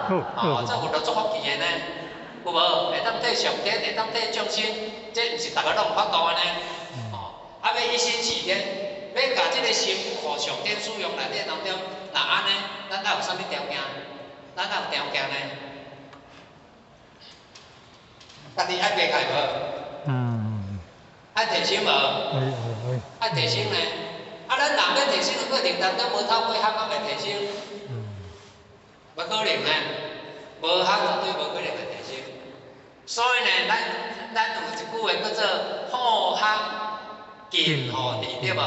这有着祝福气的呢，有无？会当替上天，会当替众生，这毋是大家拢有法度的呢。要一心齐天，要甲这个身躯互上天使用内底当中，那安尼，咱哪有啥物条件？咱哪有条件呢？家己爱爬开无？爱提升无？爱提升呢？咱人要提升的过程当中，无透过学校来提升，无可能呢。无学绝对无可能来提升。所以呢，咱有一句话叫做“好学敬好弟”，对无？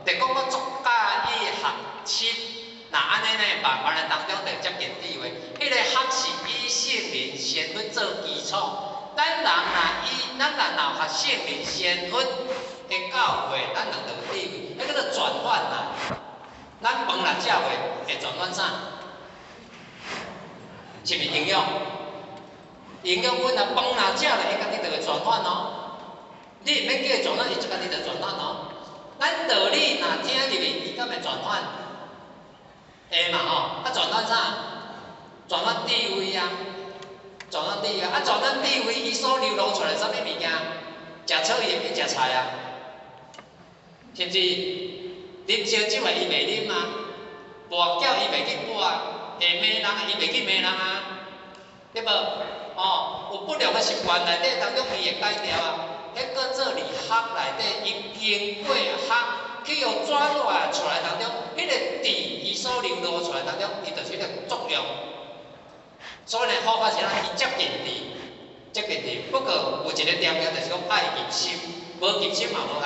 就讲我足介意学习，那安尼呢，慢慢的当中就接近智慧。迄个学是以圣人先去做基础。咱若学圣人先佛的教诲，咱人就有智慧。迄叫做转换啦。咱饭若食袂，会转换啥？是毋是营养？营养分啊，饭若食了，伊家己就会转换哦。你毋免叫伊转换，伊就家己就转换哦。咱道理若听入去，伊敢会转换？会嘛吼？转换啥？转换智慧啊！转换智慧啊！转换智慧，伊所流露出来啥物物件？食草伊会去食菜啊？是毋是？啉烧酒啊，伊袂啉啊；跋筊伊袂去跋，会骂人啊，伊袂去骂人啊，对无？有不良的习惯内底当中，伊会改掉啊。迄叫做伫学内底，伊经过学去互转落来出来当中，迄个智伊所流露出来当中，伊就是迄个作用。所以呢，好法是咱伊接近智。不过有一个条件，就是讲爱入心，无入心嘛无效。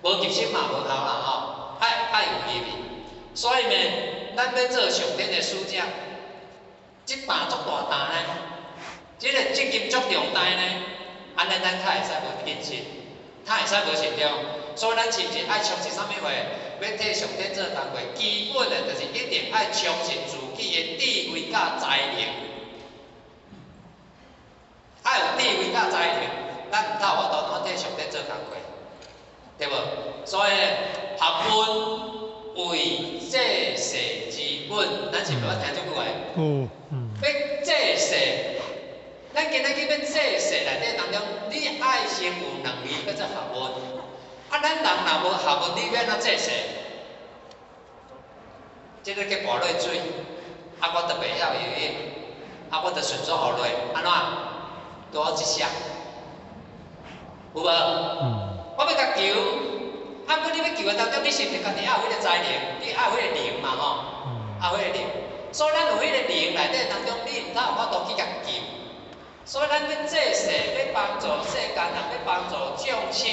无入心嘛无效啦吼，爱有入去。所以呢，咱要做上天的使者，即班足大担呢，即个责任足重大呢，安尼咱较会使无信心，较会使无信了。所以咱是毋是爱充实啥物话？要替上天做工作，基本的就是一定爱充实自己的智慧甲才能，爱有智慧甲才能，咱毋透法度替上天做工作。对无？所以学问为济世之本，咱是毋捌听这句话？要济世，咱今仔日要济世内底当中，你爱先有能力，叫做学问。咱人若无学问，你要安怎济世？即个叫跋落水，我着袂晓游泳，我着顺手互落，安怎？拄好一声，有无？我要甲求，过你要求的当中，你是毋是家己也有迄个才能？你也有迄个灵嘛吼？也有迄个灵，所以咱有迄个灵内底当中，你毋通有法度去甲求。所以咱要济世，要帮助世间人，要帮助众生。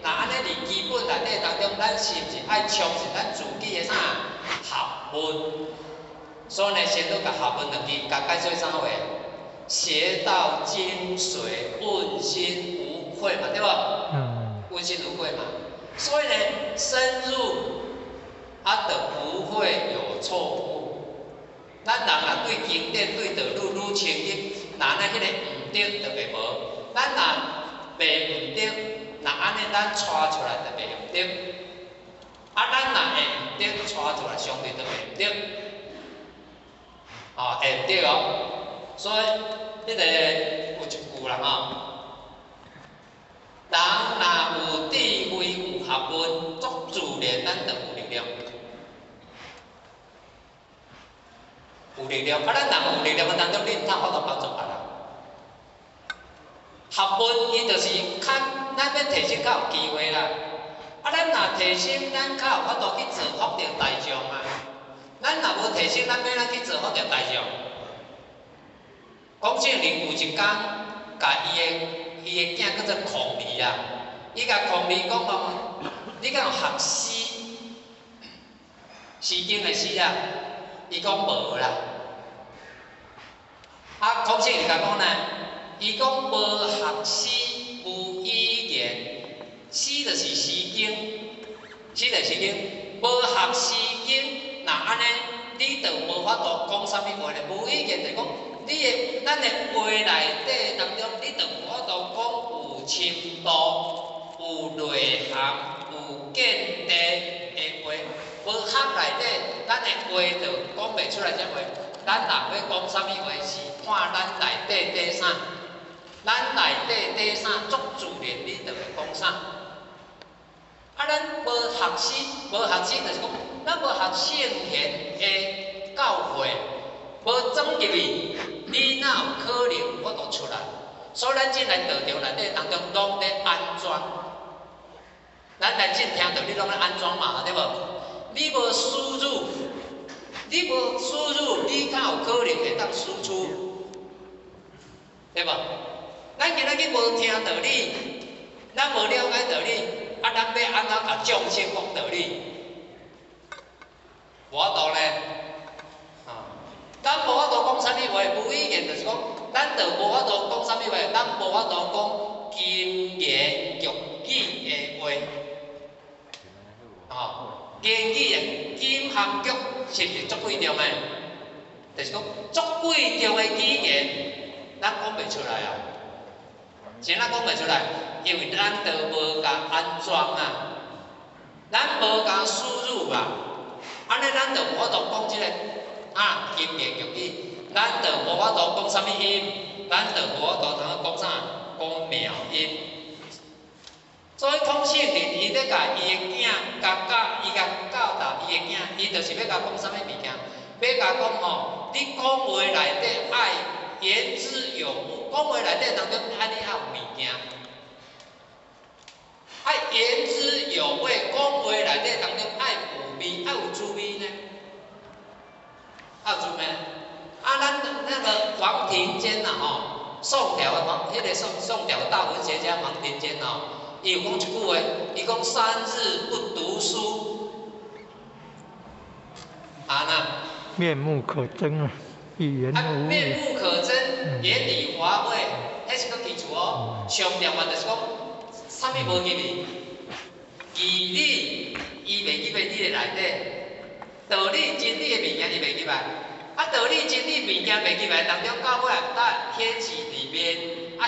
那安尼伫基本内底当中，咱是毋是爱充实咱自己的啥学问？所以呢，先去甲学问两字甲解说啥话？学到精髓，问心无愧嘛，对无？问心无愧嘛，所以呢，深入就不会有错误。咱人若对经典、对道路愈清晰，那安尼迄个毋对就袂无。咱若袂毋对，那安尼咱带出来就袂毋对。咱若会毋对，带出来相对就袂毋对。会毋对哦。所以迄个有一句啦吼。人若有智慧、有学问，足自然咱就有力量。有力量，咱人有力量的当中，你毋通法度帮助别人。学问伊就是咱要提升较有机会啦。咱若提升，咱较有法度去造福着大众啊。咱若无提升，咱要怎去造福着大众？讲圣人有一天，甲伊的囝叫做孔离啊，伊甲孔离讲你敢有学诗？诗经的诗啊，伊讲无啦。孔圣人甲讲呢，伊讲无学诗，无语言。诗就是诗经，诗就是诗经，无学诗经，那安尼你就无法度讲啥物话咧。无语言就讲。咱的话内底当中，你就无法度讲有深度、有内涵、有见地的话。无学内底，咱的话就讲袂出来，这话，咱人要讲啥物话是看咱内底底啥，咱内底底啥足自然，你就会讲啥。啊，咱无学习，就是讲，咱无学圣贤的教诲，无装入去，你哪有可能我都出来？所以咱进来道场内底当中拢咧安装，咱来进听到你拢咧安装嘛，对无？你无输入，你敢有可能会当输出？对无？咱今仔日无听道理，咱无了解道理。啊，咱要安怎甲众生讲道理？无法度呢？咱无法度讲啥物话，无语言就是讲，咱就无法度讲啥物话，咱无法度讲金言玉语的话。言语的金含玉是毋是足贵重的？就是讲足贵重的语言，咱讲袂出来啊。是咱讲袂出来，因为咱都无甲安装啊，咱无甲输入啊，安尼咱就无法度讲即个金言玉语，咱就无法度讲啥物音，咱就无法度讲啥讲妙音。所以通圣人伊咧甲伊的囝伊甲教导伊的囝，伊就是要甲讲啥物物件，要甲讲吼，你讲话内底爱言之有物，讲话内底当中爱你爱有物件，爱言之有味，讲话内底当中爱有味，爱有滋味呢，爱有滋味。咱那个黄庭坚宋朝的宋朝大文学家黄庭坚伊有讲一句话，伊讲3日不读书，面目可憎啊，语言无味。面目可憎，言语华味，迄是个基础哦。上重要就是讲，啥物无入去，义理伊袂入去你的内底，道理真理的物件伊袂入来。道理真理物件袂入来，当中到尾它显示里面，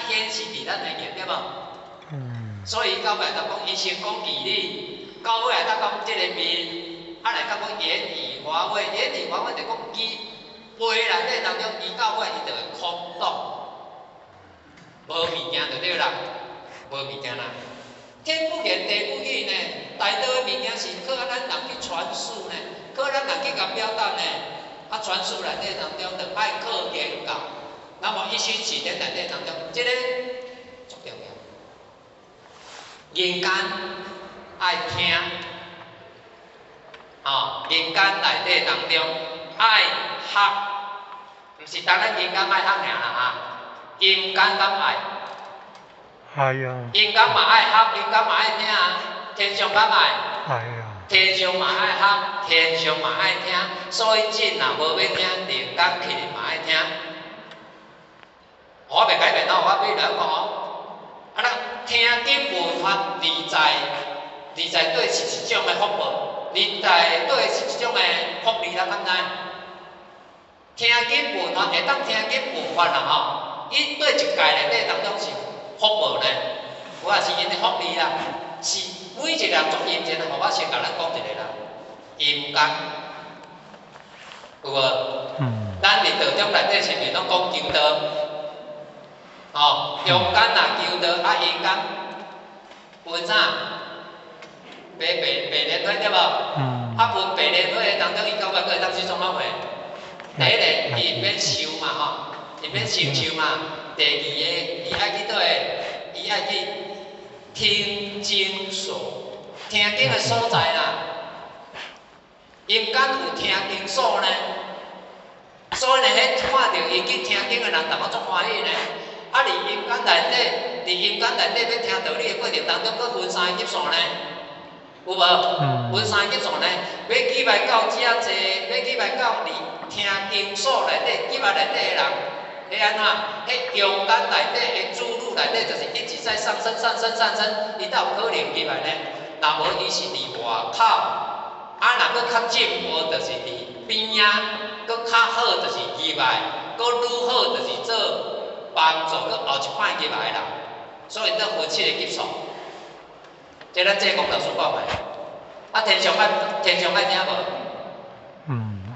显示伫咱的眼对无？所以到尾来讲，伊先讲义理，到尾来讲即个面，来讲言语华味，言语华味就讲伊话内底当中，伊到尾伊就会空洞，无物件就对啦，无物件啦。天不言地不语呢，大多的物件是靠咱人去传输呢，靠咱人去甲表达呢，传输内底当中就爱靠言教，那么一心起点内底当中，即个足重要。人间爱听，人间内底当中爱学，毋是单咱人间爱学尔啦人间敢爱？爱啊！人间嘛爱学，人间嘛爱听天上敢爱？爱啊！天上嘛爱学，天上嘛爱听，所以真若无要听，人间起嚟嘛爱听。我袂改变我比如来讲咱听经闻法，你在对是一种的福报，你在对是一种的福利啦，敢知？听经闻法会当听经闻法啦伊对一界内底当中是福报呢，我也是因的福利啦，是每一个人做因前，互我先甲咱讲一个啦，阴间有无？咱伫道中内底是毋拢讲求道？阳间若求道，阴间分啥？白莲花对无？分白莲花当中，伊到尾佫会当去创啥货？第一个，伊免受嘛伊免受受嘛。第二个，伊爱去倒个，伊爱去听经所，听经的所在啦。阴间有听经所呢，所以呢，迄看到伊去听经的人，淡薄足欢喜呢。伫阴间内底要听道理的过程当中，佫分3个级数呢，有无？分3个级数呢？要起来到遮济，要起来到听经所内底，入来内底的人，迄安怎？迄阳间内底的主路内底，就是一直在上升，伊才有可能入来呢。若无伊是伫外口，若佫较进步，就是伫边仔，佫较好就是入来，佫愈好就是做。帮助佮后一摆入来啦，所以咱分7个级数。即咱济公老师讲的，天上爱听无？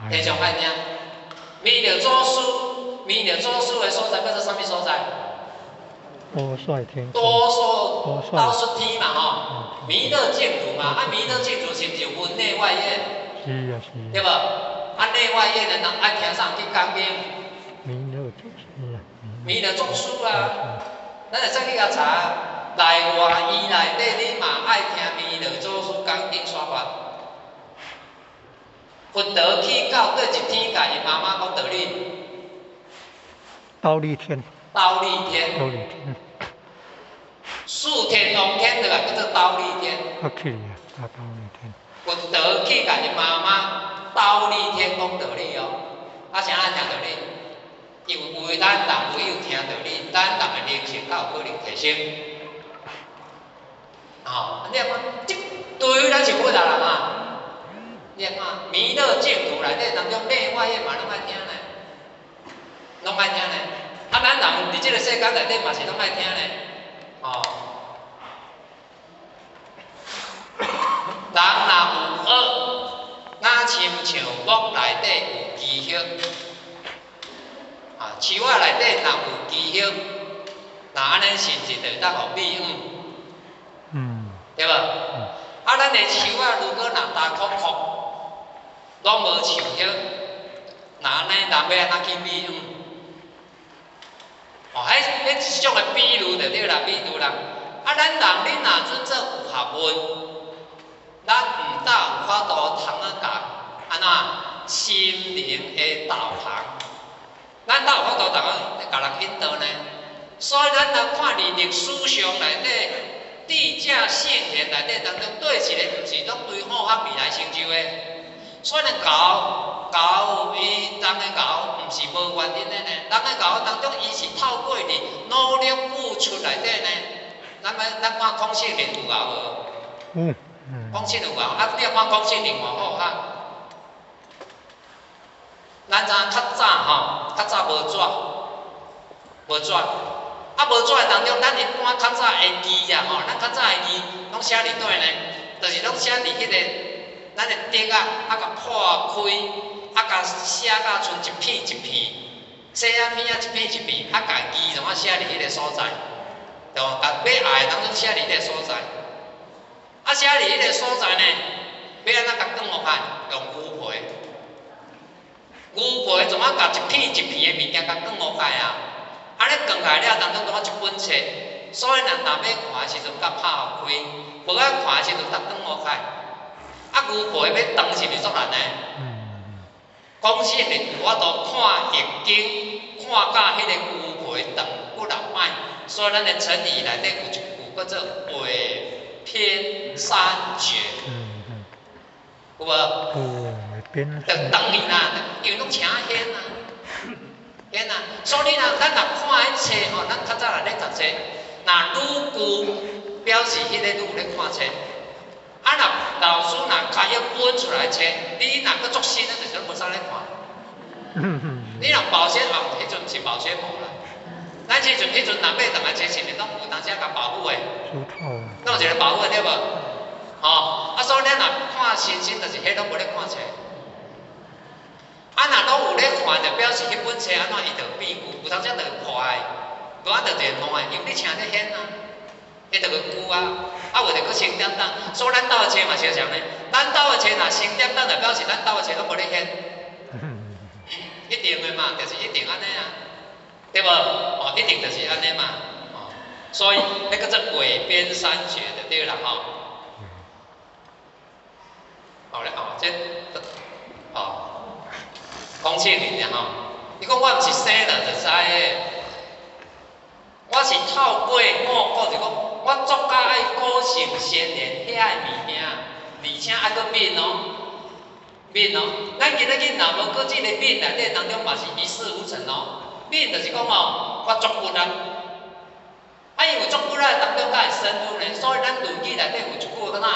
天上爱听。弥勒祖师，弥勒祖师的所在叫做啥物所在？多帅天多说道出天嘛吼，弥勒净土嘛，啊弥勒净土是不是有分内外业？是啊是啊。对无？啊内外业的人爱听啥去讲经？弥勒祖师啊。弥勒祖师啊，咱会使去甲查，内外意内底你嘛爱听弥勒祖师讲经说法。佛陀去到对一天，甲伊妈妈讲道理。倒立天。倒立天。倒立天。四天王天对吧？叫做倒立天。啊去啊，啊倒立天。佛陀去甲伊妈妈倒立天讲道理哦，啊啥爱听道理？因为咱人唯有听道理，咱人的灵性才有可能提升。哦，你看，这对于咱是佛达人啊。你看，弥勒净土内底当中内外业嘛，拢爱听呢，拢爱听呢。啊，咱人伫这个世界内底嘛是拢爱听呢。哦，人若有恶，那亲像木内底有积血，啊，树仔内底若有积血，那安尼是不是就当互美黄？对无？啊，咱的树仔如果若干枯枯，拢无树叶，那安尼人要安怎去美黄？哦，迄一种的比喻就对啦，比喻啦。啊，咱人你若准做有学问，咱毋但有法度通啊甲安怎心灵的导航，咱才有法度通啊甲人引导呢。所以咱来看历史上内底，智者圣贤内底当中，对一个毋是拢对好学未来成就的。所以咱教伊人的教，毋是无原因的呢。人的教当中，伊是透过你努力付出内底呢。咱看孔圣人有教无？孔圣有教，啊，你看孔圣人偌好哈。咱知影较早吼，较早无纸，无纸，啊无纸的当中，咱一般较早的字啊吼，咱较早的字拢写伫倒呢，就是拢写伫迄个。咱的竹啊，啊甲破开，啊甲写甲剩一片一片，细仔片啊一片一片，啊甲字怎啊写伫迄个所在，对无？甲要爱当中写伫迄个所在，啊写伫迄个所在呢，要安怎甲转落来？用牛皮，牛皮怎啊甲一片一片的物件甲转落来啊？安尼转来了当中怎啊一本册？所以人若要看的时阵，甲拍开，无爱看的时阵，甲转落来。啊，牛皮要当是袂足难的。讲实的，有法度看易经，看到迄个牛皮当几6摆，所以咱的成语内底有一句叫做“伪偏三绝”，有无？就当然啦，因为拢请显啊，显啊。所以咱若看迄册吼，咱较早来咧读册，若愈久表示迄个愈有咧看册。啊，若老师若开一本出来册，你若搁作新的，就是拢无啥咧看。你若保鲜膜，迄阵毋是保鲜膜啦。咱迄阵若买同个册，前面拢有当时甲保护的。拢有一个保护的对无？吼，啊，所以咱若看新鲜，就是迄拢无咧看册。啊，若拢有咧看，就表示迄本册安怎伊就变有当时就破坏，无安就就烂的，因为你请咧显啊。伊就个久啊，啊，袂着搁成点当，所以咱兜的册嘛是像呢。咱兜的册若成点当，就表示咱兜的册拢无咧显，一定的嘛，就是一定安尼啊，对无？哦，一定就是安尼嘛，哦，所以迄个做伪边三绝的对啦吼。好咧，哦，这哦，讲清楚点吼，你讲我毋是生了就知的。我是透过讲是讲，我作家爱古圣先贤遐个物件，而且爱搁敏哦，敏哦。咱今仔日若无搁即个敏内底当中嘛是一事无成哦。敏就是讲哦，我作骨啊，啊因为作骨啊当中才会深入呢，所以咱论语内底有一句叫哪，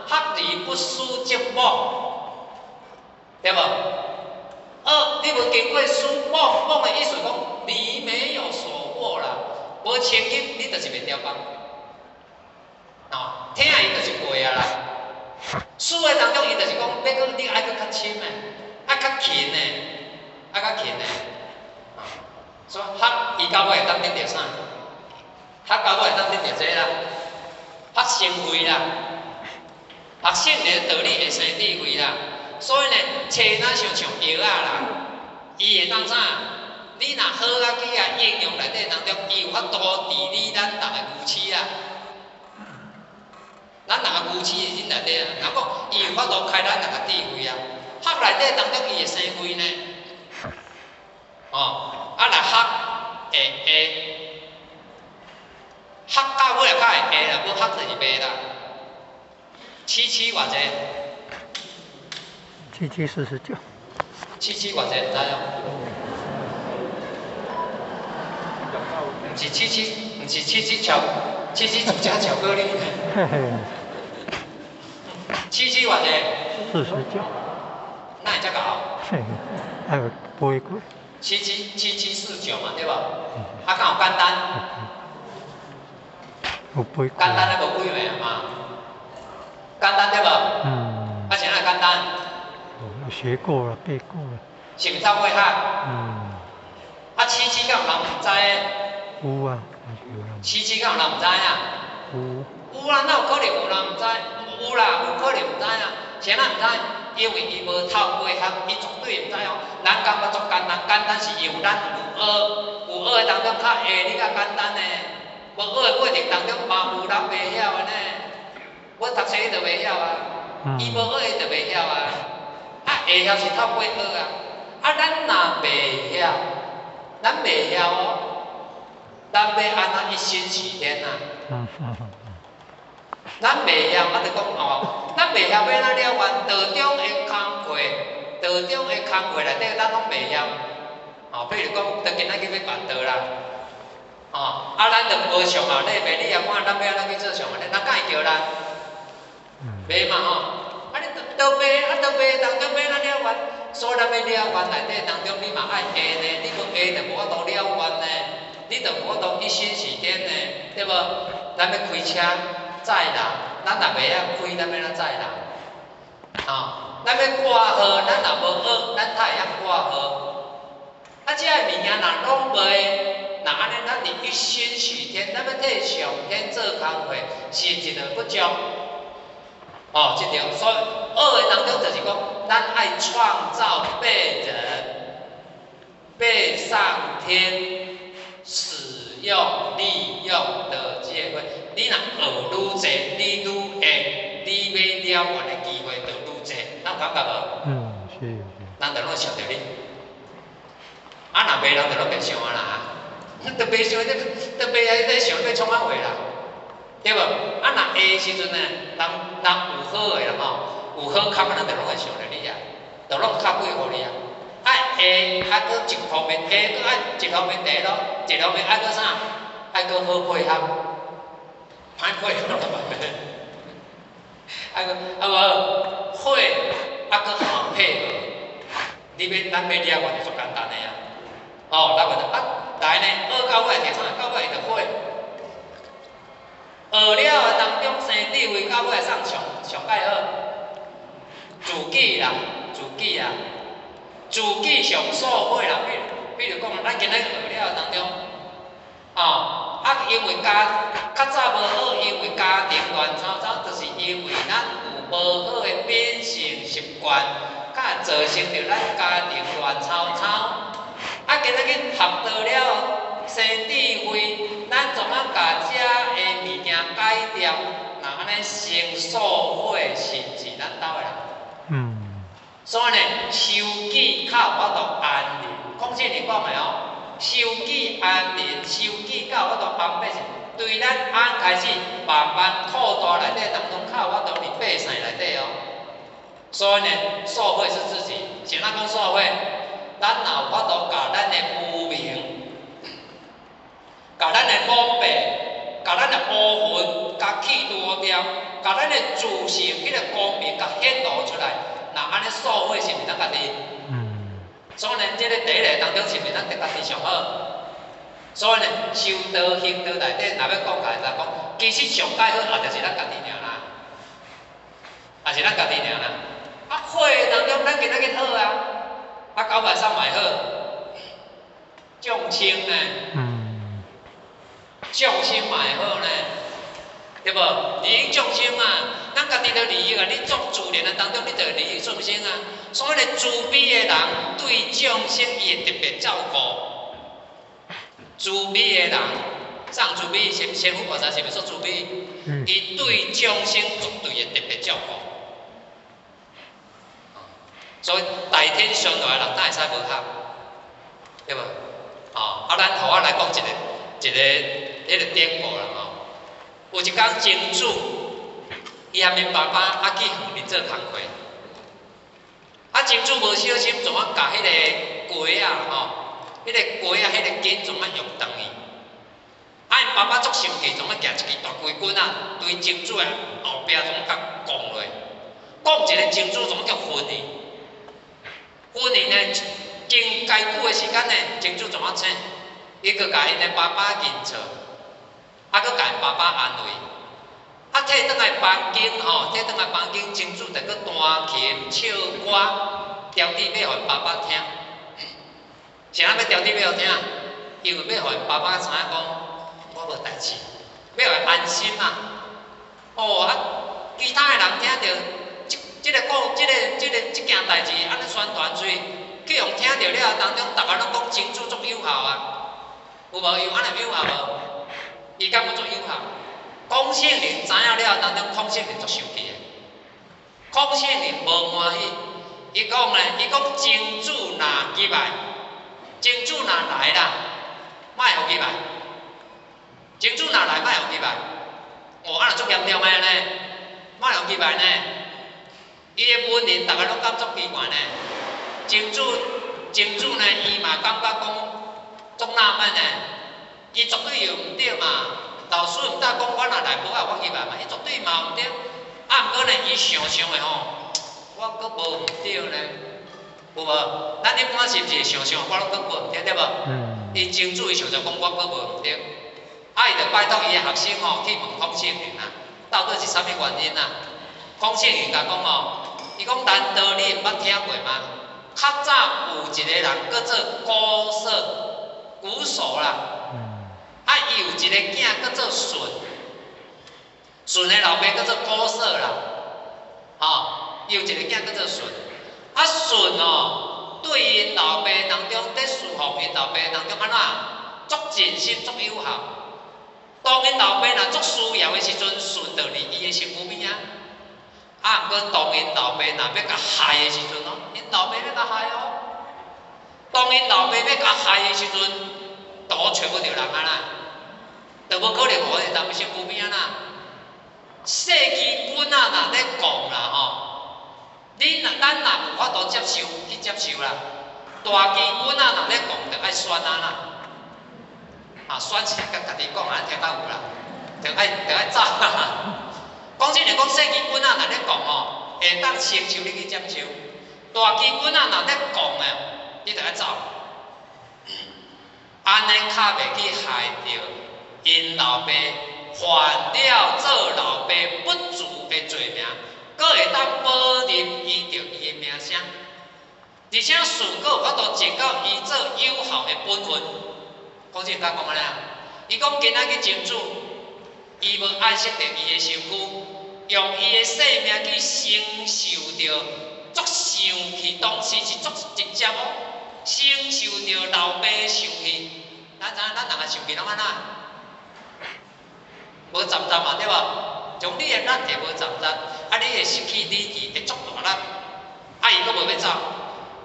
学而不思则罔，对无？你无经过思罔，罔的意思讲你没有所获啦。无清净，你就是袂了解。哦，听伊就是过啊啦。书的当中，伊就是讲，要搁你爱搁较深诶，啊较勤啊较勤的，所以学伊到尾会当得到啥？学到尾会当得到这啦，学成慧啦，学圣的道理会生智慧啦。所以呢，找哪想像药啊啦，伊会当啥？你若好啊去啊应用内底当中，伊有法度治理咱人的牛齿啊。咱人个牛齿的因内底啊，若讲伊有法度开咱人个智慧啊，学内底当中伊会生慧呢。哦，啊来学会学到尾啊，较会会啦，要学就是袂啦。七七偌济7749。七七偌济唔知哦。毋是七七，毋是七七巧，七七主家巧克力。嘿嘿。七七偌济49。那会遮高？嘿嘿，还有8过。7749嘛，对无？啊，敢有简单？有8过。简单的无几枚啊嘛。简单对无？嗯。啊，啥来简单？有学过了，8过了。是毋透过学？嗯。啊，七七敢有人毋知的？有啊，七七敢有人毋知啊？有啊，哪有可能有人毋知？有啦，有可能毋知啊。啥人毋知？因为伊无透过学，伊绝对毋知哦。咱感觉足简单，简单是由咱有学的当中较下你较简单呢。无学的过程当中嘛有人袂晓的呢。我读册伊就袂晓啊，伊无学伊就袂晓啊。啊，会晓是透过学啊。啊，咱若袂晓，咱袂晓哦，咱要安怎一心齐天啊？咱袂晓，啊，就讲哦，咱袂晓要哪了原道中的工课，道中的工课内底咱拢袂晓。哦，比如讲，咱今仔日要办道啦，哦，啊，咱就无上后礼拜，你也看咱要安怎去做上后礼，咱敢会叫咱？袂嘛吼，啊，你道拜当中要哪了原，所以咱要了原内底当中，你嘛爱下呢，你无下就无法度了原呢，你就无法度一心齐天呢，对无？咱要开车。载人，咱若袂晓开，咱要怎载人？咱要挂号，咱若无学，咱才会晓挂号。啊，这个物件若拢袂，若安尼，咱就一心齐天，咱要替上天做工课，是一条不足。哦，一条，所以学的当中就是讲，咱爱创造被人、被上天使用、利用的机会。你若学愈济，你愈会，你要了原的机会就愈济，咱有感觉无？是。咱就拢想着你，啊，若袂人就拢袂想啊啦，就袂想，就袂喺咧想要创啥话啦，对无？啊，若下时阵呢，人有好诶啦吼，有好康，咱就拢会想着你啊，就拢较配合你啊。啊下，啊搁一方面，下搁爱一方面第咯，一方面爱搁啥？爱搁好配合。歹配合了嘛？啊个啊无会啊个好配合，咱要了解就足简单的啊。哦，咱就啊来呢，学到尾摕啥？到尾就会。学了当中生智慧，到尾上上盖好。自己啦，自己上受惠啦。比如讲，咱今仔学了当中，哦。啊，因为较早无好，因为家庭乱糟糟，就是因为咱有无好的秉性习惯，才造成着咱家庭乱糟糟。啊，今仔日学到了生智慧，咱怎啊甲遮的物件改掉？那安尼成受惠是咱兜的人。所以呢，修己较有法度安宁。孔子你讲的哦。修己安宁，修己较有法度帮百姓，对咱安开始慢慢扩大内底当中较有法度伫百姓内底哦。所以呢，受惠是自己，是哪讲受惠？咱若有法度甲咱的无明、甲咱的蒙蔽、甲咱的乌云、甲去除掉，甲咱的自性迄个光明甲显露出来，那安尼受惠是毋是咱家己？所以呢，这个第一个当中是袂咱得家己上好。所以呢，修道行道内底，若要讲起来，就讲其实上解好，也就是咱家己尔啦，也是咱家己尔啦。啊，会当中咱今仔日好啊，啊9摆送买好，众生呢，众生买好呢，对无？利益众生啊，咱家己着利益啊，你做自然的当中，你着利益众生啊。所以咧，慈悲的人对众生伊会特别照顾。慈悲的人，上慈悲，仙佛菩萨是咪说慈悲？伊对众生绝对会特别照顾。所以大天上来人，哪会使无合？对无？哦，啊，咱互我来讲一个典故啦吼。有一天真主，伊含因爸爸去园林做工课，真主无小心，怎啊甲迄个鸡啊吼，迄个鸡啊，迄个筋怎啊用断去？因爸爸足生气，怎啊举一支大鸡棍啊，对真主后壁怎啊甲讲落？讲一个真主怎啊叫昏去？昏去呢，经该久的时间呢，真主怎啊请？伊个甲因的爸爸认错。佮甲爸爸安慰，摕倒来房间吼，摕倒来房间，真主着佮弹琴唱歌，调底要互爸爸听。啥要调底要听？因为要互爸爸知影讲，我无代志，要互安心嘛。哦其他的人听着即件代志安尼宣传出去，去用听着了当中，逐个拢讲真主足有效啊，有无？有安尼有效无？伊敢有足有效？孔圣人知影了当中，孔圣人足生气的。孔圣人无欢喜，伊讲咧，伊讲真主若入来，真主若来啦，莫互入来。真主若来，莫互入来。安尼足严重诶呢，莫互入来呢。伊诶本人，逐个拢感足奇怪呢。真主呢，伊嘛感觉讲足纳闷呢。伊绝对又毋对嘛，老师毋但讲我若来无啊，我入来嘛，伊绝对嘛毋对。毋过呢，伊想的吼，我阁无毋对呢，有无？咱一般是毋是想我阁无毋对，对无？伊真主伊想讲我阁无毋对，伊着拜托伊的学生吼去问孔圣人啊，到底是啥物原因啊？孔圣人甲讲吼，伊讲难道你毋捌听过吗？较早有一个人叫做瞽叟啦。伊有一个囝叫做舜，舜的老爸叫做瞽叟啦，伊有一个囝叫做舜。舜哦，对因老爸当中，伫侍奉因老爸当中安怎足尽心足有效。当因老爸若足需要的时阵，舜就离伊的身躯边啊。毋过当因老爸若要甲害的时阵哦，因老爸要甲害哦。当因老爸要甲害的时阵，都找不着人啊啦。就无可能互伊当身躯边啦。细机棍啊，若咧讲啦吼，咱若有法度接受去接受啦。大机棍啊，若咧讲，着爱选啦。选是甲家己讲，咱听较有啦，着爱走啦。讲真诶，讲细机棍啊，若咧讲吼，会当承受你去接受；大机棍啊，若咧讲诶，你着爱走。安尼较袂去害着因老爸犯了做老爸不足的罪名，阁会当保任伊着伊的名声，而且顺阁有法度尽到伊做有效的本分。孔圣人讲安尼啊，伊讲今仔日真主，伊要爱惜着伊的身躯，用伊的性命去承受着足生气，当时是足直接哦。承受着老爸的生气，咱知影咱人个生气拢安怎？无站站嘛，对无？从你的力就无站站，你会失去理智，会足大力。伊阁无要走，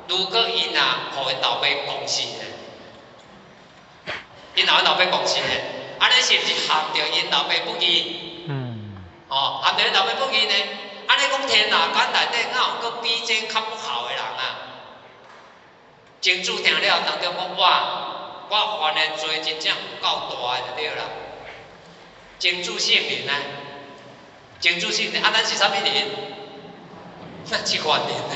如果伊若互因老爸讲信的，因老爸讲信的，安尼是毋是含着因老爸不义？含着因老爸不义呢？安尼讲天下间内底哪有阁比这较不孝的人啊？真主听了当中讲，我犯的罪真正有够大就对啦。真主圣人呢？真主圣人，咱是啥物人？咱是凡人呢。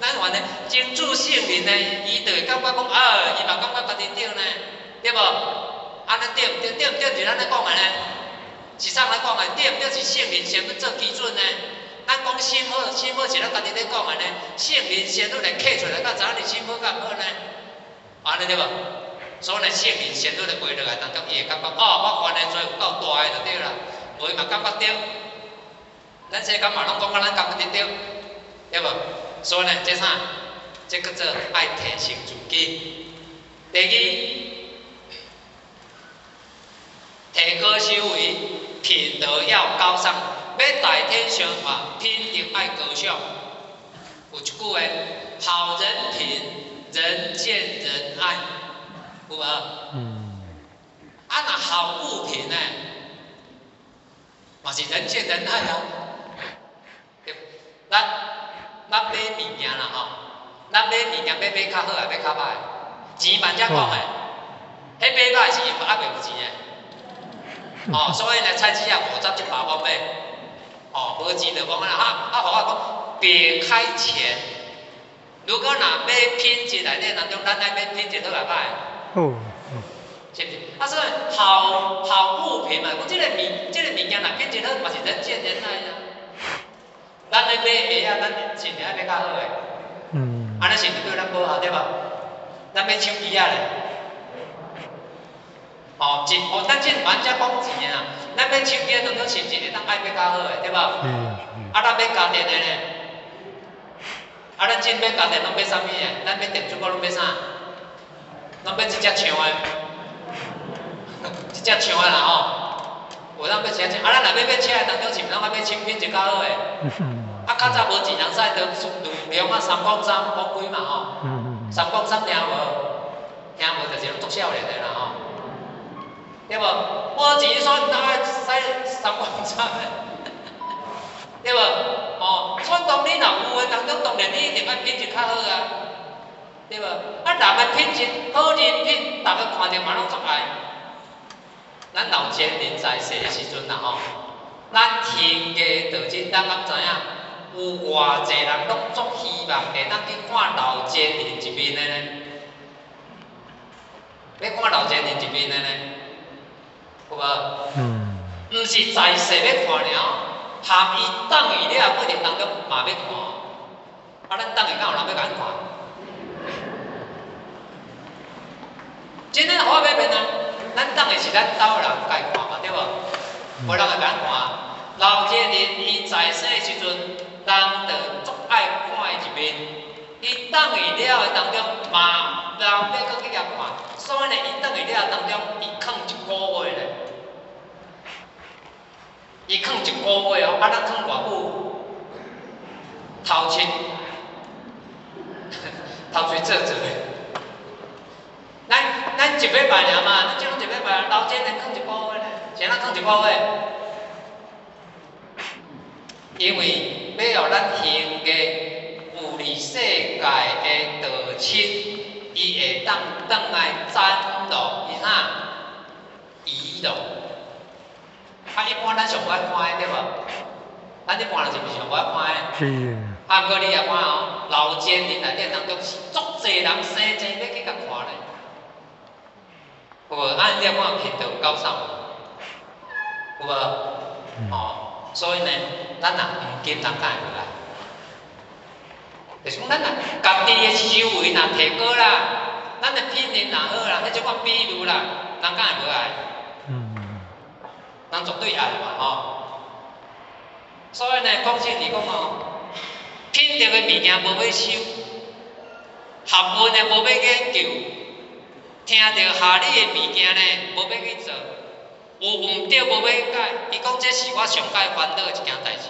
咱凡人，真主圣人呢，伊就会感觉讲，伊嘛感觉家己对呢，对无？安尼对毋对？对毋对？就咱咧讲的呢？是啥来讲的？对毋对？是圣人先要做基准呢？咱讲心好，心好是咱家己咧讲的呢。圣灵先都来刻出来，甲知影你心好甲毋好呢？安尼对无？所以呢，圣灵先都来话落来当中，伊会感觉我犯的罪有够大的就对啦，无伊嘛感觉对。咱世间嘛拢讲咱感觉得对，对无？所以呢，这啥？这叫做爱提升自己。第二，提高修为，品德要高尚。要大天上话，品德爱高尚。有一句话，好人品，人见人爱，有无？若好物品呢，嘛是人见人爱啊。对，咱买物件啦吼，咱买物件买较好啊，买较歹，钱慢才讲诶。迄买歹是因为还袂有钱诶。所以呢，菜市啊50、100我买。无钱就讲啦，互我讲别开钱。如果若买品质内底当中，咱爱买品质好啊歹。是不是？所以好物品嘛，讲这个物件若品质好，嘛是人见人爱啊。咱咧买鞋啊，咱尽量爱买较好诶。安尼是毋是对咱无效对吧？咱买手机啊咧。咱即蛮才讲钱啊，咱买手机当中是毋是会当爱买较好诶，对吧？咱买家电诶咧，咱即买家电拢买啥物诶？咱买电子股拢买啥？拢买一只枪诶，一只枪诶啦吼。有咱买车，咱若买车诶当中是毋是拢爱买新品质较好诶？较早无钱人使着路量3.3往几嘛吼，3.3听无就是拢足少年诶啦吼。对无？无钱选哪会使3.3诶？对无？选当你若有诶当中，当然你一定爱品质较好啊，对无？人诶品质好人品，逐个看着嘛拢足爱。咱老前人在世诶时阵啦吼，咱行艺道真，咱敢知影？有偌济人拢足希望会当去看老前人一面的呢？要看老前人一面的呢？有无？毋是在世要看了，含伊等伊了过程当中嘛要看。咱等伊敢有人要甲咱看？真正好要变啊！咱等的是咱兜人甲伊看嘛，对无？无人会甲咱看。老前人伊在世的时阵，人就足爱看伊一面。伊等伊了的当中嘛，人要搁去遐看。所以呢，伊等伊了当中，伊囥1个月咧。伊囥1个月咱囥偌久？头七做诶。咱1礼拜尔嘛，咱即拢1礼拜，老前人囥1个月咧，谁人囥1个月？因为要互咱行嘅有利世界的道亲，伊会当来展露伊啥仪容。一般咱上爱看的对无？咱一般人是毋是上爱看的？是。不过你也看哦，老前人内底当中是足侪人生前要去甲看咧。有无？按你看品德高尚，有无？所以呢，咱若毋紧，人敢会无啊？就是讲，咱若家己的修为若提高啦，咱的品德若好啦，迄种款比如啦，人敢会无爱？人绝对爱嘛吼。所以呢，讲真哩讲哦，品德的物件无要收，学问的无要研究，听到下理的物件呢，无要去做。有毋对无要改，伊讲这是我上界烦恼的一件代志。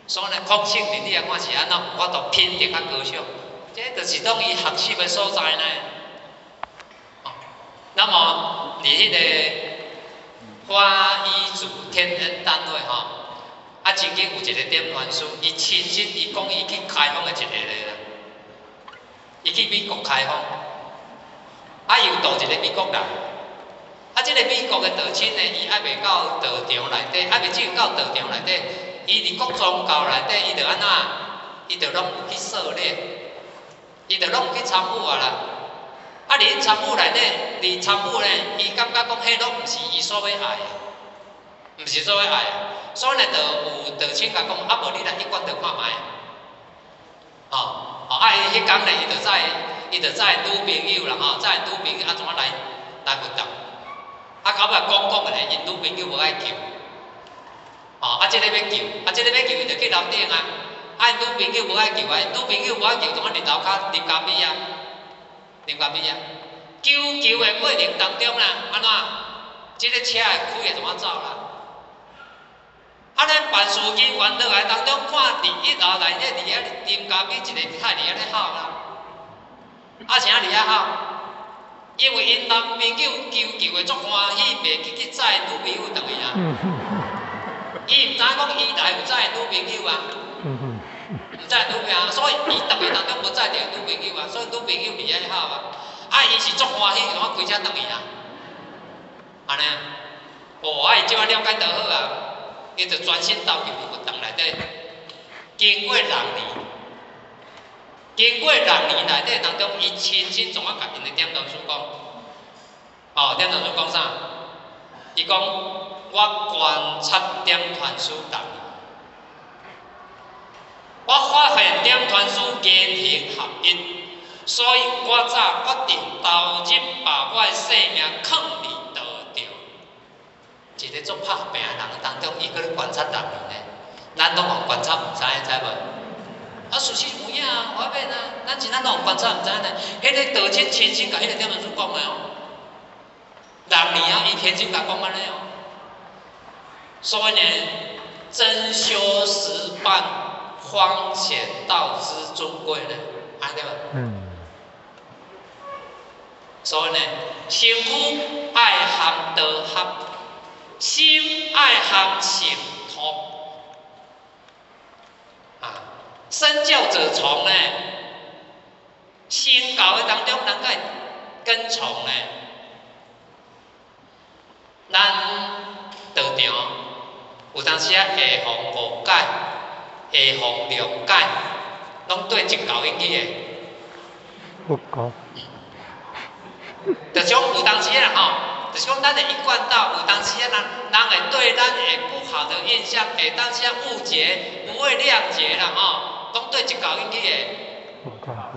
所以呢，讲圣灵你来看是安怎，我都品德较高尚，这就是当伊学习的所在呢。那么，伫迄个花医组天恩单位吼，曾经有一个点传师，伊亲身伊讲伊去开放的一个咧啦，伊去美国开放，伊有度一个美国人。即个美国的道亲呢，伊还未到道场内底，还未进入到道场内底，伊伫各宗教内底，伊就安怎？伊就拢有去涉猎，伊就拢有去参悟啊啦。伫因参悟内底，伫参悟呢，伊感觉讲迄拢毋是伊所要爱的。毋是做伙爱，所以呢，就请甲讲，啊无你来一关就看卖。伊迄工呢，伊就载女朋友啦，载女朋友安怎来运动？到尾讲的呢，因女朋友无爱救，即个要救，即个要救，伊就去楼顶啊，因女朋友无爱救啊，女朋友无爱救，当然伫楼骹啉咖啡啊，救的过程当中啦，安怎？即个车会开会怎么走啦？咱办事人员倒来当中看伫1楼内底伫遐啉咖啡，一个太伫遐咧喊啦，啥伫遐喊？因为因男朋友救的足欢喜，袂去载女朋友倒去啊。伊毋知讲伊内有载女朋友啊，毋载女朋友，所以伊倒去当中无载着女朋友啊，所以女朋友伫遐喊啊。伊是足欢喜，怎啊开车倒去啊？安尼啊？伊即摆了解得好啊。伊就专心到游活动内底，经过6年内底当中，伊亲身总啊甲因的点头师讲，点头师讲啥？伊讲我观察点团师6年，我发现点团师言行合一，所以我早决定投入把我的生命放伫道场。一个做拍拼的人当中，伊搁咧观察6年呢，咱拢有观察毋知无？事实有影啊，我免啊，咱真正拢有观察毋知呢。迄个道亲亲身甲迄个点文书讲的6年啊，伊天心甲讲安尼所以呢，真修实办，方显道之尊贵呢，安对无？所以呢，身躯爱含道合。心爱含情通身教者从呢，身教的当中，咱该跟从呢，咱道场有当时下方误解，下方了解，拢对一教引起的。不讲。就种有当时就是讲，咱会一贯道，有当时人会对咱会不好的印象，会当时误解，不会谅解啦拢对一教引起的。不讲。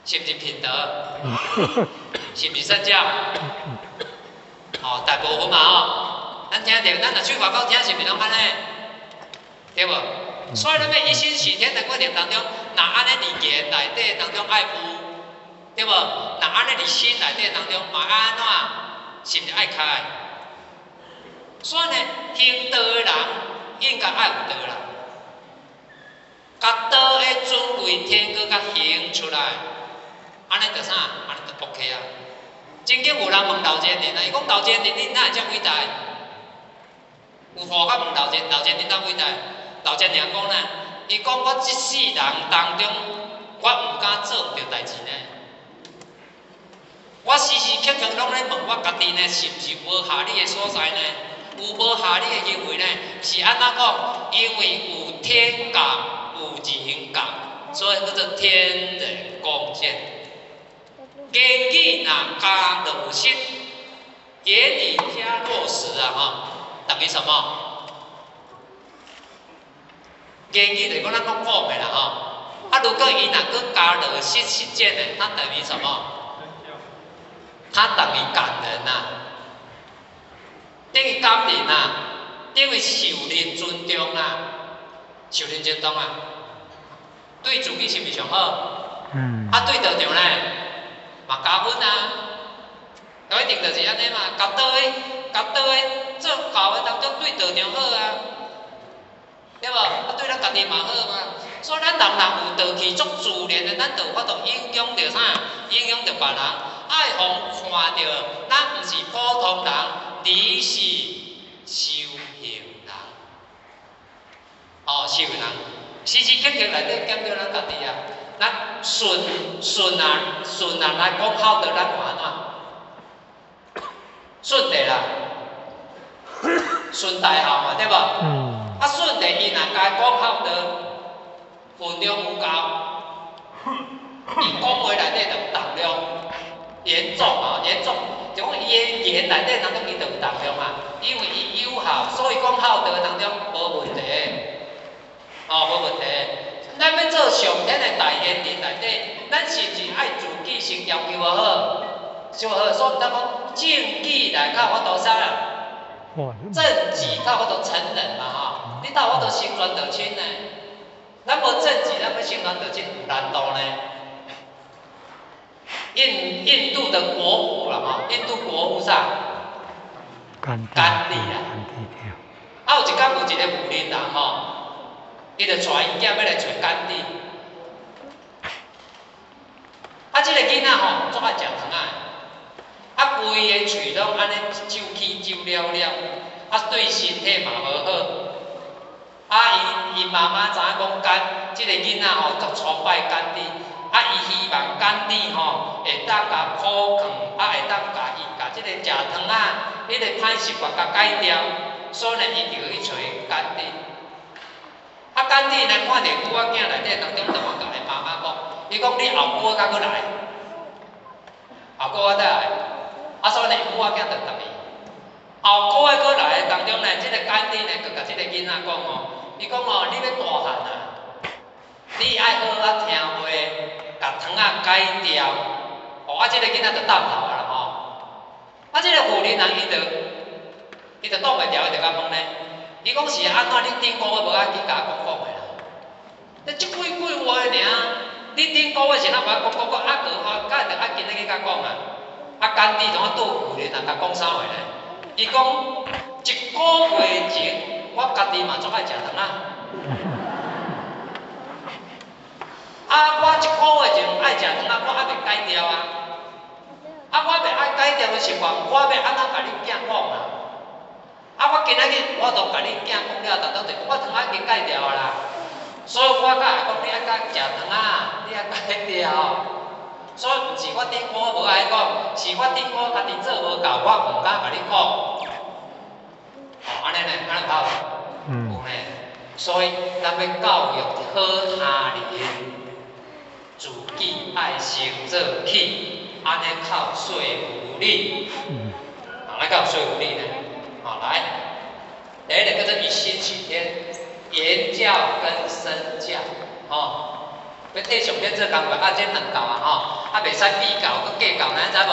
是不是品德？是不是圣教？大部分嘛咱听着，咱若去外口听，是毋是拢安尼？对无？所以咱要一心许天的过程当中，若安尼伫言内底当中爱有。对无？若安尼伫心内底当中，嘛安怎？是毋是爱开？所以呢，行道的人应该爱有道啦，甲道的尊贵天搁甲行出来，安尼就啥？安尼就 OK 啊。曾经有人问刘坚仁啊，伊讲刘坚仁你哪会遮伟大？有何甲问刘坚仁哪伟大？刘坚仁讲呢，伊讲我一世人当中，我毋敢做唔着代志呢。我时时刻刻拢咧问我家己呢，是毋是无合理的所在呢？有无合理的行为呢？是安怎讲？因为有天感，有人感，所以叫做天人共见。言语若加落实，言语加落实等于什么？言语就是讲咱讲讲的啦如果伊若搁加落实实践的，它等于什么？它等于感人等于感人等于受人尊重受人尊重对自己是毋是上好？对道场呢，嘛加分就一定就是安尼嘛，甲道的做教的当中对道场好对无？对咱家己嘛好嘛。所以咱人有道气足自然的，咱就有法度影响着啥？影响着别人。爱互看着，咱毋是普通人，你是修行人。修行人，时时刻刻内底检讨咱家己咱顺来讲好着，咱看安怎？顺地啦，顺大孝嘛，对无？顺地伊若家讲好着，分量有够，伊讲话内底就有重量。严重，就讲伊个言内底当中伊就有重量啊，因为伊有效，所以讲孝道当中无问题，无问题。咱要做上天的大愿力内底，咱是不是爱自己先要求好，修好，所以咱讲正己来较法度啥啦？正己较法度成人嘛吼，你较法度成全道亲呢？咱无正己，咱要成全道亲有难度呢。印度的国父啦吼，印度国父啥？甘地啦。啊，有一天有一个武林人吼，伊就带伊囝要来找甘地。啊，即个囡仔吼，足爱食糖仔，啊，规个喙拢安尼抽起抽了了，啊，对身体嘛无好。啊，伊妈妈知影讲即个囡仔吼足崇拜甘地。啊，伊希望甘地吼会当甲苦劝，啊会当甲伊甲即个食糖仔，迄个歹习惯甲改掉，所以呢，伊就去找甘地。啊，甘地呢看着拄仔囝内底当中，就话甲伊妈妈讲，伊讲你后晡才过来，后晡我再来。啊，所以呢，拄仔囝就答伊。后晡仔过来的当中呢，即个甘地呢，就甲即个囡仔讲哦，伊讲哦，你要大汉啊，你爱好啊听话。甲糖仔改掉，哦，啊，即个囡仔就答头啊啦吼。啊，即个富人人伊就挡袂牢，伊就甲问咧，伊讲是安怎？你顶个月无爱去甲我讲的啦？你即几句话尔，你顶个月是哪无爱讲啊？个敢会着爱今日去甲讲啊？啊，甘地怎啊倒富人人甲讲啥话咧？伊讲一个月前，我家己嘛足爱食糖仔。啊！我一个月前爱食糖仔，我还袂改掉啊！啊，我袂爱改掉的习惯，我要安怎甲你囝讲啊？啊，我今仔日我都甲你囝讲了，但都我糖仔已经改掉啊啦。所以我甲会讲，你爱甲食糖仔，你爱改掉。所以毋是我顶个无爱讲，是我顶个家己做无够，我毋敢甲你讲。哦，安尼呢，安尼好。有呢。所以咱要教育好他人。自己爱先做起，安尼较有说服力。安尼较有说服力呢？好，来，第一个叫做一心齐天，言教跟身教。哦，要替上天做工作，啊，这两教啊，吼，啊，袂使比较，佮计较，咱知无？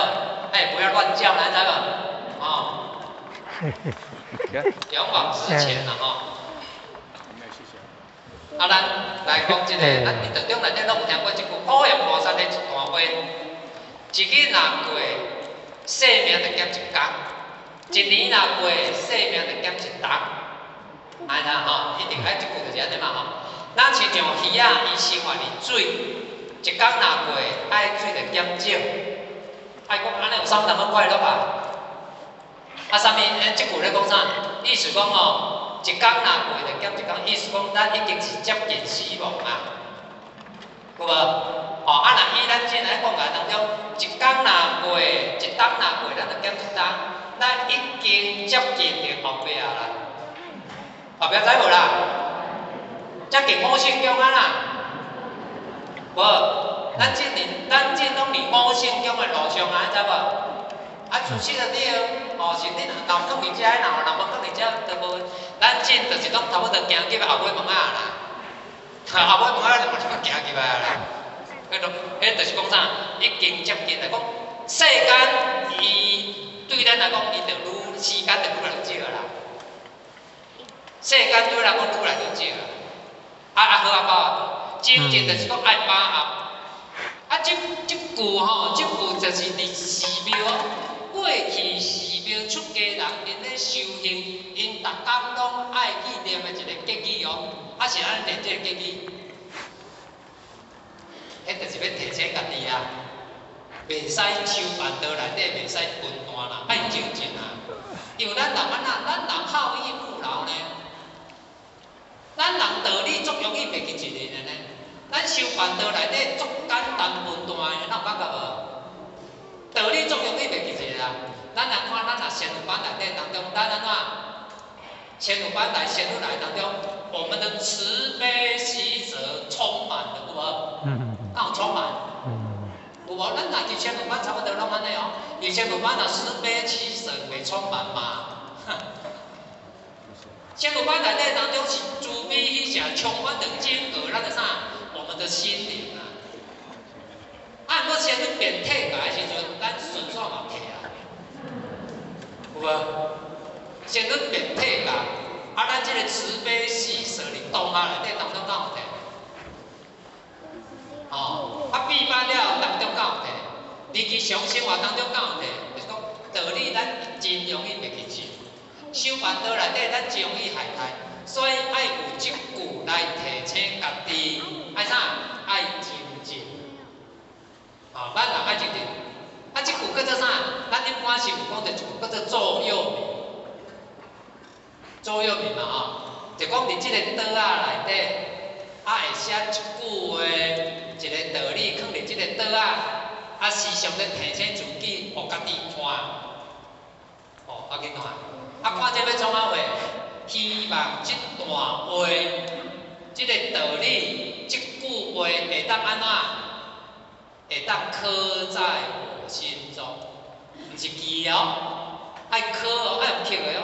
哎，不要乱叫，咱知无？哦，勇往直前啦，吼。啊，咱来讲一个，咱伫道中内底拢有听过一句古言菩萨的一段话：一日若过，生命就减一天；一年若过，生命就减一档。安尼吼，一定爱即句就是安尼嘛吼。咱亲像鱼仔，伊生活伫水，一天若过，爱水就减少。爱讲安尼有啥物通好快乐啊？啊，啥物？即句咧讲啥？意思讲哦。一天若过就减一天，意思讲咱已经是接近死亡啊，有无？哦，啊，若以咱现在讲解当中，一天若过，一天若过，咱就减一天，咱已经接近着后壁啦。后壁知无啦？接近五圣宫啊啦，无？咱这拢伫五圣宫的路上啊，知无？啊，出息了了，哦，是你若讲伫遮，若无讲伫遮，就无。咱进就是讲差不多行入后尾门仔啦，后尾门仔就行入来啦。迄就是讲啥？已经接近来讲，世间伊对咱来讲，伊就愈时间就愈来愈少啦。世间对咱来讲愈来愈少。好啊爸，真正就是讲爱把握。啊，即句吼，即句就是伫寺庙。过去寺庙出家人因咧修行，因逐工拢爱去念的一个结语哦，啊是咱念这个结语，迄就是要提醒家己啊，袂使修办道内底袂使分段啦，爱精进啊。因为咱人安那，咱人好逸恶劳呢，咱人道理足容易袂记一个呢，咱修办道内底足简单分段的，哪有感觉无？道理足容易袂记一个啊！咱人看咱若仙女班内底当中，咱安怎？仙女班来仙女来当中，我们的慈悲喜舍充满了，有无？敢有充满？有无？咱若2500万差不多拢安尼哦，2500万若慈悲喜舍袂充满嘛，1500万内底当中是慈悲喜舍充满着整个咱个啥，我们的心灵啊。啊，我先去变体格的时阵，咱顺续嘛摕啊，有无？先去变体格，啊，咱这个慈悲喜舍哩动啊内底当中敢有摕？哦，啊，闭班了当中敢有摕？日常生活当中敢有摕？就是讲道理咱真容易袂去记，修办道内底咱真容易害歹，所以爱有即句来提醒家己，爱啥？爱精进。啊，咱人爱精进。啊，即句叫做啥？咱一般是有讲着一句叫做座右铭。座右铭嘛吼，就讲伫即个桌仔内底，啊会写一句话，一个道理放伫即个桌仔，啊时常咧提醒自己，互家己看。哦，啊紧看，啊看这要创啊话，希望即段话，即个道理，即句话会当安怎？会当刻在我心中，毋是记哦，爱刻哦，爱用刻的哦。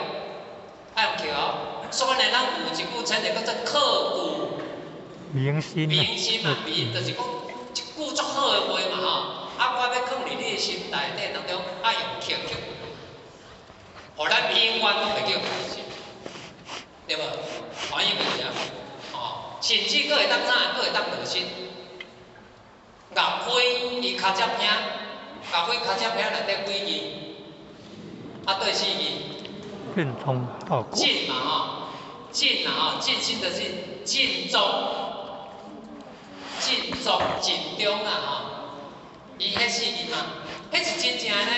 爱用刻哦，所以呢，咱有一句称就叫做刻骨铭心铭心嘛，铭就是讲一句足好的话嘛吼。啊，我要放伫你的心内底当中，爱用刻，互咱永远拢袂叫开心，对无？欢喜袂了，哦，甚至佫会当啥？佫会当落心。岳飞伊脚接片，岳飞脚接片内底几字？啊，对4字。变通道果。尽嘛吼，尽啊吼，尽心的尽，尽忠，尽忠尽忠啊吼，伊迄4字嘛，迄是真正呢，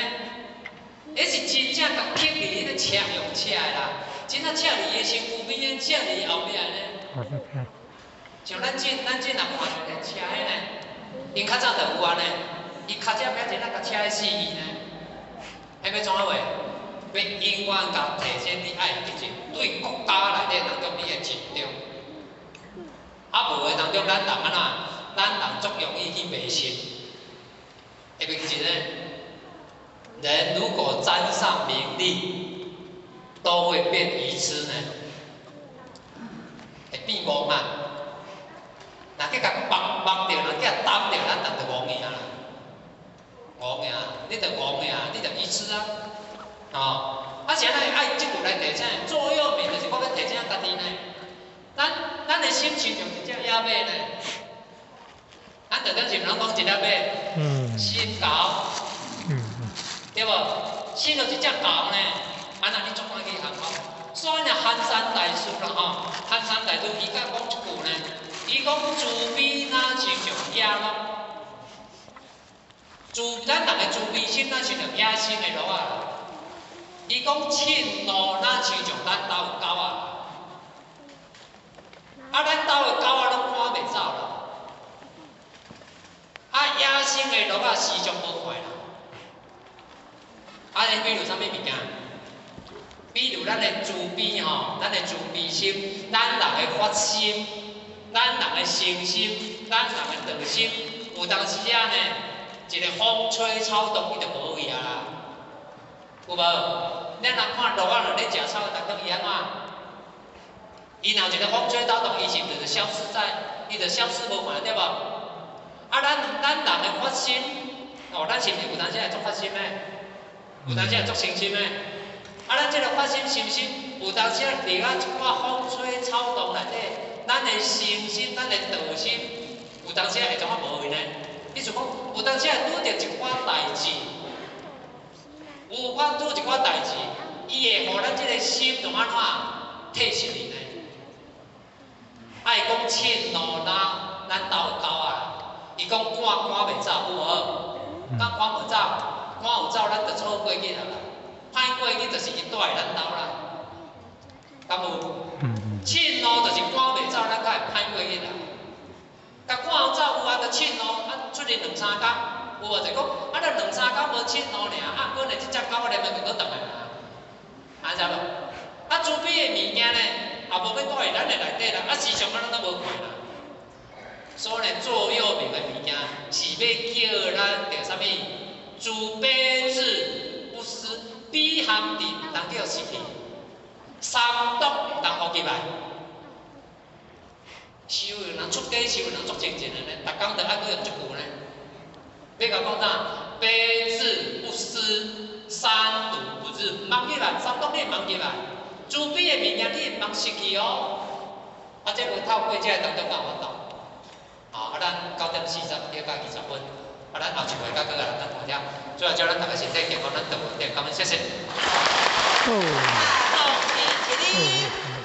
迄是真正甲刻伫迄个车用车的啦，真正车伫伊身躯边，车伫伊后壁呢。像咱若看着迄车迄呢，因较早就有安尼，伊脚只片真正甲车迄4字呢，迄要创啊话？要永远甲提醒你爱精进，对国家内底当中你会尽忠。啊，无的当中咱人安怎？咱人足容易去迷信。会袂记得？人如果沾上名利，都会变愚痴呢，会变戆啊。若去甲绑着，若去甲担着，咱人就戆去啊啦，戆去啊！你就戆去啊，你就愚痴啊！哦，啊，是安尼爱即句来提醒，座右铭就是我要提醒家己呢。咱的心亲像一只野马呢，咱常常是毋通讲一只马，心猴，对无？心就是一只猴呢，安那你总爱去学哦。所以呢，寒山大师啦吼，寒山大师伊甲讲一句呢，伊讲慈悲哪亲像野鹿，咱人的慈悲心哪亲像野生的鹿啊。伊讲凊路哪亲像咱兜的狗啊，啊，咱兜的狗啊拢赶袂走啦，啊，野生的鹿啊时常无快啦。啊，你比如啥物物件？比如咱的慈悲吼，咱的慈悲心，咱人的发心，咱人的诚心，咱人的道心，有当时啊呢，一个风吹草动，伊就无去啊啦，有无？咱若看鹿仔咧食草，当中伊安怎？伊若一个风吹草动，伊是毋是就消失在，伊就消失无嘛，对无？啊，咱人的发心，哦，咱是毋是有当时会做发心咧？有当时会做诚心咧？啊，咱即个发心诚心，有当时伫咱一寡风吹草动内底，咱的诚心，咱的道心，有当时会怎啊无去呢？意思讲，有当时会拄着一寡代志。有法拄一寡代志，伊会互咱即个心就安怎退失去呢？爱讲凊路咱兜的狗啊，伊讲赶袂走，有无？敢赶袂走，赶有走，咱就错过去啦。歹过去就是伊住伫咱兜啦，敢有？凊路就是赶袂走，咱才会歹过去啦。甲赶有走有啊，就凊路啊，出去2、3工。有无就讲，啊，咱2、3工无凊路尔，啊，阮的即只狗连袂就倒转来啦，安怎无？啊，慈悲的物件呢，也无要住伫咱的内底啦，啊，时常咱都无看啦。所以呢，座右铭的物件，是要叫咱着啥物？自卑自不思，悲含地唔通叫失去，三毒唔通互入来。修有人出家修有人足精进的呢，逐工着爱搁用一句呢。要甲讲啥？悲自不思，三毒不入，唔通入来，三毒你唔通入来。自卑的物件你唔通失去哦。啊，这有透过这当中有法度。啊，咱9:40加20分，咱后一回再搁来咱谈了。最后祝咱大家身体健康，咱度稳定，感恩谢谢。哦。好，起立。